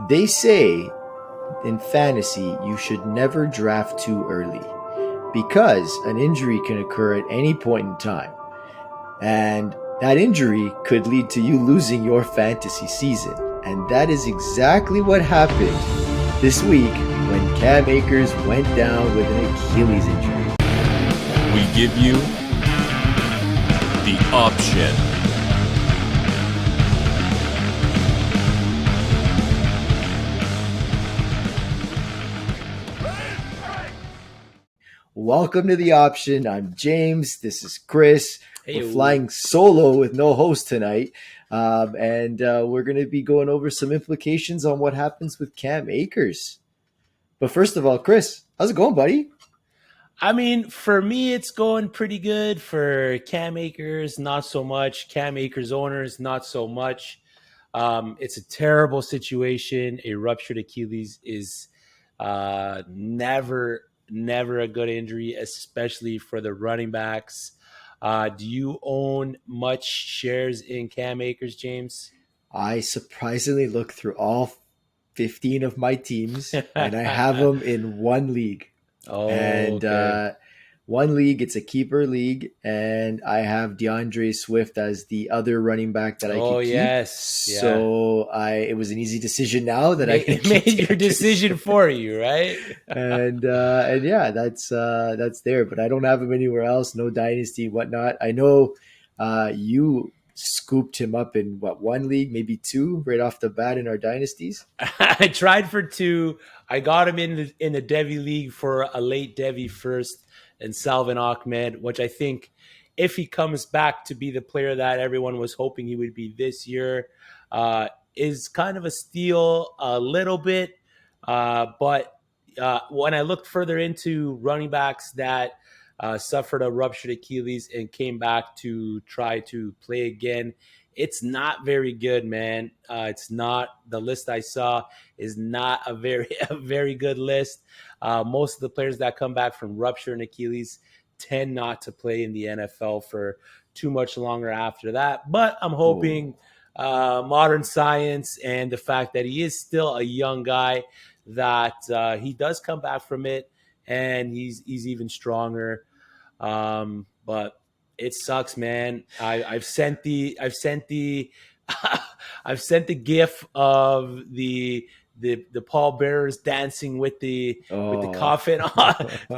They say in fantasy you should never draft too early because an injury can occur at any point in time. And that injury could lead to you losing your fantasy season. And that is exactly what happened this week when Cam Akers went down with an Achilles injury. We give you the option. Welcome to the option. I'm James. This is Chris. Hey, We're flying solo with no host tonight. And we're going to be going over some implications on what happens with Cam Akers. But first of all, Chris, how's it going, buddy? I mean, for me, it's going pretty good. For Cam Akers, not so much. Cam Akers owners, not so much. It's a terrible situation. A ruptured Achilles is never a good injury, especially for the running backs. Do you own much shares in Cam Akers, James? I surprisingly looked through all 15 of my teams, and I have them in one league. And okay. One league, it's a keeper league, and I have DeAndre Swift as the other running back that I Oh, could keep. yes. Yeah. So it was an easy decision now that I can It made your decision for you, right? and yeah, that's there. But I don't have him anywhere else. No dynasty, whatnot. I know you scooped him up in one league, maybe two, right off the bat in our dynasties. I tried for two. I got him in the Devi League for a late Devi first and Salvin Ahmed, which I think if he comes back to be the player that everyone was hoping he would be this year, is kind of a steal a little bit. But when I looked further into running backs that suffered a ruptured Achilles and came back to try to play again, it's not very good, man. It's not. The list I saw is not a very good list. Most of the players that come back from rupture and Achilles tend not to play in the NFL for too much longer after that. But I'm hoping modern science and the fact that he is still a young guy, that he does come back from it and he's even stronger. But it sucks, man. I've sent the I've sent the GIF of the pallbearers dancing with the coffin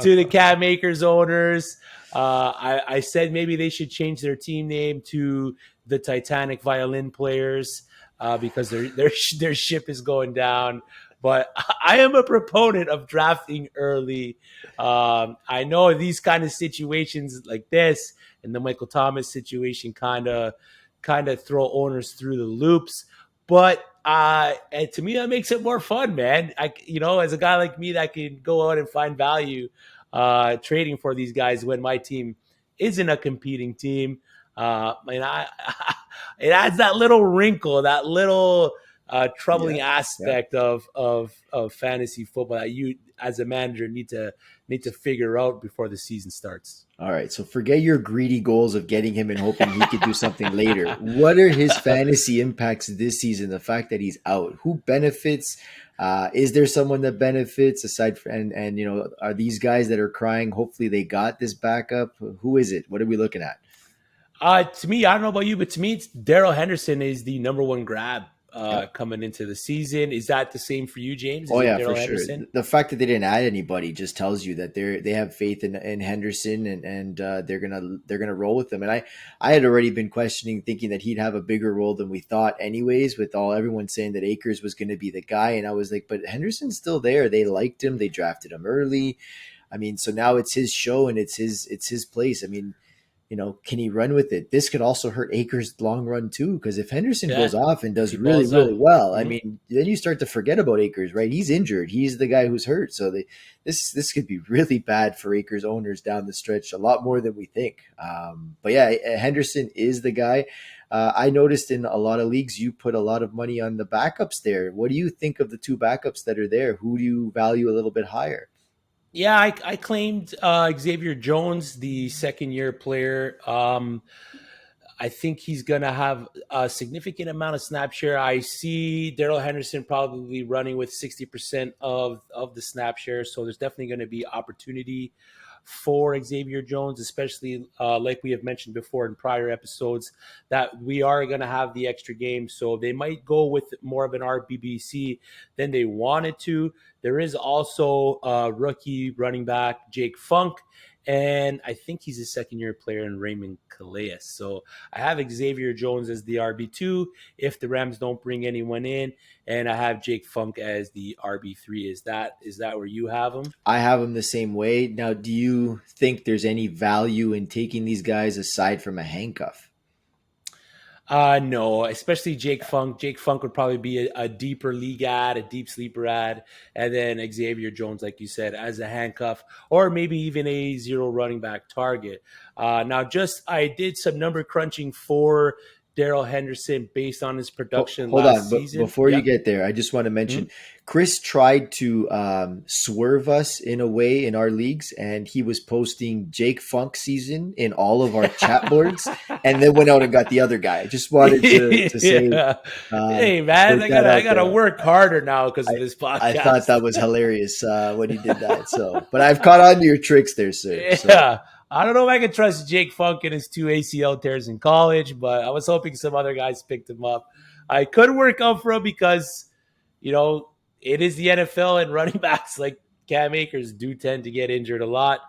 to the Cam Akers owners. I said maybe they should change their team name to the Titanic Violin Players because their ship is going down. But I am a proponent of drafting early. I know these kind of situations like this and the Michael Thomas situation kind of throw owners through the loops. But and to me, that makes it more fun, man. As a guy like me that can go out and find value trading for these guys when my team isn't a competing team. It adds that little wrinkle, that little troubling aspect of fantasy football that you as a manager need to figure out before the season starts. All right, so forget your greedy goals of getting him and hoping he could do something later. What are his fantasy impacts this season? The fact that he's out, who benefits? Is there someone that benefits aside from and are these guys that are crying? Hopefully they got this backup. Who is it? What are we looking at? To me, I don't know about you, but to me, it's Darrell Henderson is the number one grab coming into the season. Is that the same for you, James? Oh yeah, for sure. The fact that they didn't add anybody just tells you that they have faith in Henderson and they're gonna roll with him. And I had already been thinking that he'd have a bigger role than we thought, anyways. With everyone saying that Akers was going to be the guy, and I was like, but Henderson's still there. They liked him. They drafted him early. I mean, so now it's his show and it's his place. I mean, can he run with it? This could also hurt Akers' long run too, because if Henderson goes off and does really well, I mean, then you start to forget about Akers, right? He's injured. He's the guy who's hurt. So this could be really bad for Akers owners down the stretch, a lot more than we think. But yeah, Henderson is the guy. I noticed in a lot of leagues, you put a lot of money on the backups there. What do you think of the two backups that are there? Who do you value a little bit higher? Yeah, I claimed Xavier Jones, the second-year player. I think he's going to have a significant amount of snap share. I see Darrell Henderson probably running with 60% of the snap share. So there's definitely going to be opportunity for Xavier Jones, especially like we have mentioned before in prior episodes, that we are going to have the extra game. So they might go with more of an RBBC than they wanted to. There is also rookie running back Jake Funk, and I think he's a second-year player in Raymond Calais. So I have Xavier Jones as the RB2 if the Rams don't bring anyone in, and I have Jake Funk as the RB3. Is that where you have him? I have them the same way. Now, do you think there's any value in taking these guys aside from a handcuff? No, especially Jake Funk. Jake Funk would probably be a deeper league ad, a deep sleeper ad, and then Xavier Jones, like you said, as a handcuff, or maybe even a zero running back target. Now, just I did some number crunching for Darrell Henderson based on his production Hold last on, but season. before you Yep. get there, I just want to Mhm. mention Chris tried to swerve us in a way in our leagues, and he was posting Jake Funk season in all of our chat boards, and then went out and got the other guy. I just wanted to say, Yeah. Hey man, put that I out gotta there. work harder now because of I this I thought podcast. that was hilarious when he did that. So, but I've caught on to your tricks there, sir. So Yeah. I don't know if I can trust Jake Funk and his 2 ACL tears in college, but I was hoping some other guys picked him up. I could work out for him because, you know, it is the NFL and running backs like Cam Akers do tend to get injured a lot.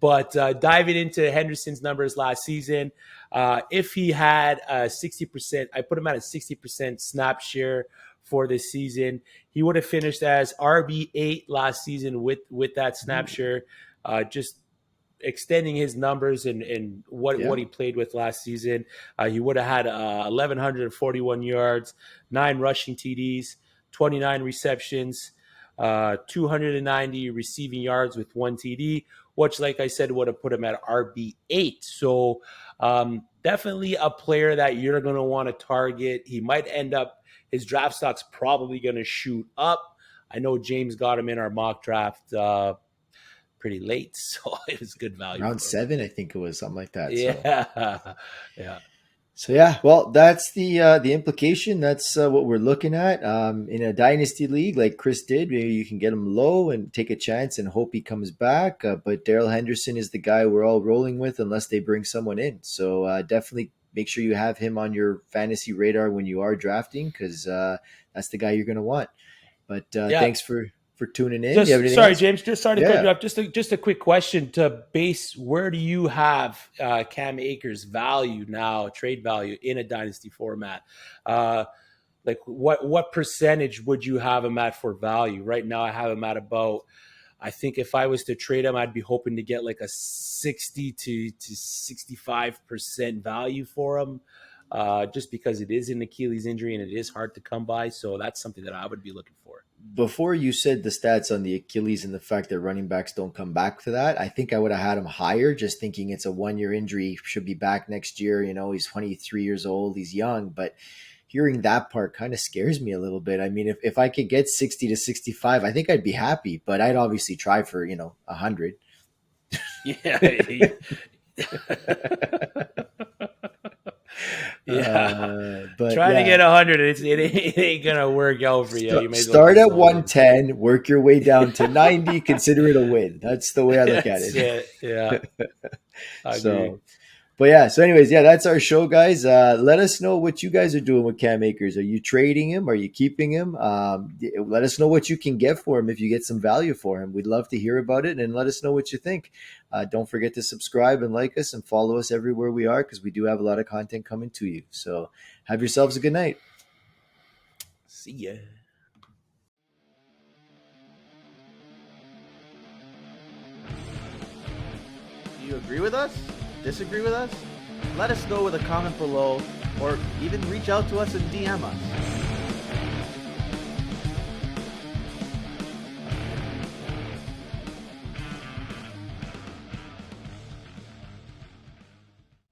But diving into Henderson's numbers last season, if he had 60%, I put him at a 60% snap share for this season. He would have finished as RB8 last season with that snap share. Just extending his numbers and yeah. what he played with last season. He would have had 1,141 yards, 9 rushing TDs, 29 receptions, 290 receiving yards with 1 TD, which, like I said, would have put him at RB8. So definitely a player that you're going to want to target. He might end up, his draft stock's probably going to shoot up. I know James got him in our mock draft pretty late, so it was good value Round for him. 7, I think it was something like that. Yeah, yeah. So yeah, well, that's the implication. That's what we're looking at. In a dynasty league like Chris did, maybe you can get him low and take a chance and hope he comes back. But Darrell Henderson is the guy we're all rolling with unless they bring someone in. So definitely make sure you have him on your fantasy radar when you are drafting, because that's the guy you're going to want. But Yeah. thanks for tuning in. Do you have Just anything sorry, else? James. Just sorry to cut Yeah. you off. Just a quick question to base. Where do you have Cam Akers' value now, trade value in a dynasty format? Like what percentage would you have him at for value? Right now, I have him at about. I think if I was to trade him, I'd be hoping to get like a 60 to 65% value for him. Just because it is an Achilles injury and it is hard to come by. So that's something that I would be looking for. Before you said the stats on the Achilles and the fact that running backs don't come back to that, I think I would have had him higher, just thinking it's a 1 year injury, should be back next year. You know, he's 23 years old, he's young, but hearing that part kind of scares me a little bit. I mean, if I could get 60 to 65, I think I'd be happy, but I'd obviously try for, 100. Yeah. But Trying to yeah. get 100, it ain't gonna work out for you. You may as well Start at console it. 110, work your way down to 90, consider it a win. That's the way I look at That's it. Yeah, I agree. So, but yeah, so anyways, yeah, that's our show, guys. Let us know what you guys are doing with Cam Akers. Are you trading him? Are you keeping him? Let us know what you can get for him if you get some value for him. We'd love to hear about it, and let us know what you think. Don't forget to subscribe and like us and follow us everywhere we are, because we do have a lot of content coming to you. So have yourselves a good night. See ya. Do you agree with us? Disagree with us? Let us know with a comment below, or even reach out to us and DM us.